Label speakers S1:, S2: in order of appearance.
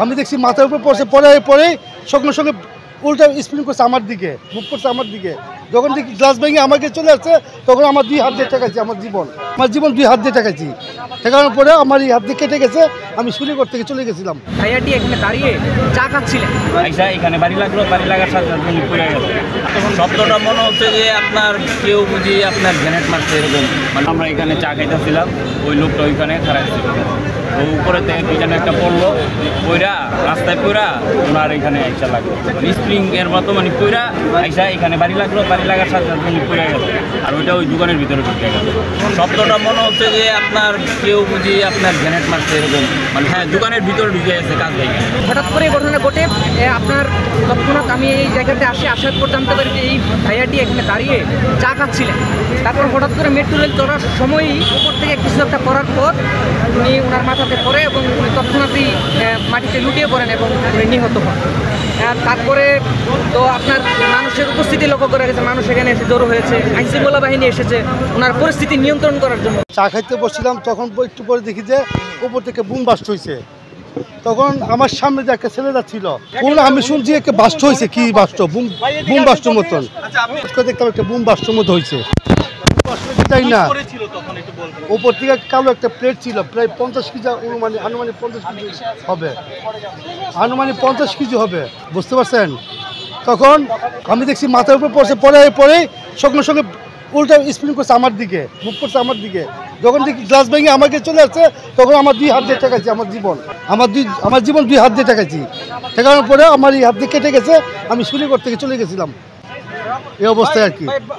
S1: আমি দেখছি মাথার উপর পড়ছে, পরে সঙ্গে সঙ্গে উল্টা স্পিন করছে আমার দিকে, মুখ করছে আমার দিকে। যখন দেখি গ্লাস ভেঙে আমাকে চলে আসছে, তখন আমার 2 হাত দিয়ে ঠেকাইছি। আমার জীবন 2 হাত দিয়ে ঠেকাইছি। ঠেকানোর পরে আমার এই হাত দিয়ে কেটে গেছে। আমি শুলিগড় থেকে চলে গেছিলাম।
S2: ভাইয়াটি এখানে দাঁড়িয়ে চা খাচ্ছিলেন,
S3: এখানে বাড়ি লাগলো, বাড়ি লাগার সাথে সাথে পড়ে গেল। শব্দটা মনে হচ্ছে যে আপনার কেউ বুঝি আপনার গ্রেনেড মারছে এরকম। মানে আমরা এখানে চা খাইতেছিলাম, ওই লোকটা ওইখানে খারাপ ছিল। তো উপরে থেকে কি যেন একটা পড়লো, পইরা রাস্তায় পইরা ওনার এখানে আইসা লাগলো। স্প্রিং এর মতো মানে পইরা আইসা এখানে বাড়ি লাগলো, বাড়ি লাগার সাথে সাথে উনি পড়ে গেল। আর ওইটা ওই দোকানের ভিতরে ঢুকে গেল। শব্দটা মনে হচ্ছে যে আপনার কেউ বুঝি আপনার গ্রেনেড মারছে এরকম। মানে হ্যাঁ, দোকানের ভিতরে ঢুকে গেছে কাজ ভাই।
S2: হঠাৎ করে ঘটনা ঘটে আপনার তৎক্ষণাৎ আমি এই জায়গাতে আসার পর জানতে পারি যে এই ভাইয়াটি এখানে দাঁড়িয়ে চা খাচ্ছিলেন। তারপর হঠাৎ করে মেট্রো রেল চড়ার সময়ই উপর থেকে কিছু একটা করার পর উনি ওনার মাথাতে পড়ে এবং উনি তৎক্ষণাৎই মাটিতে লুটিয়ে পড়েন এবং উনি নিহত হন। তারপরে তো আপনার মানুষের উপস্থিতি লক্ষ্য করা গেছে, মানুষ এখানে এসে জড়ো হয়েছে, আইনশৃঙ্খলা বাহিনী এসেছে ওনার পরিস্থিতি নিয়ন্ত্রণ করার জন্য।
S1: চা খাইতে বসছিলাম, তখন একটু পরে দেখি যে উপর থেকে বুম বাস্ট হয়েছে। তখন আমার সামনে যে একটা ছেলে যাচ্ছিল, আমি শুনছি একটা বাস্ট হয়েছে। কি বাস্ট? বুম বাস্টের মতন দেখতাম, একটা বুম বাস্টের মতো হয়েছে। তাই না, উপর থেকে কালো একটা প্লেট ছিল, প্রায় 50 কেজি, আনুমানিক 50 কেজি হবে, আনুমানিক 50 কেজি হবে, বুঝতে পারছেন? তখন আমি দেখছি মাথার উপর পড়ছে, পরে সঙ্গে সঙ্গে উল্টা স্পিন করছে আমার দিকে, মুখ করছে আমার দিকে। যখন দেখি গ্লাস ভেঙে আমাকে চলে আসছে, তখন আমার 2 হাত দিয়ে ঠেকাইছি। আমার জীবন 2 হাত দিয়ে ঠেকাইছি। ঠেকানোর পরে আমার এই হাত দিয়ে কেটে গেছে। আমি শুলিগড় থেকে চলে গেছিলাম, এই অবস্থায় আর কি।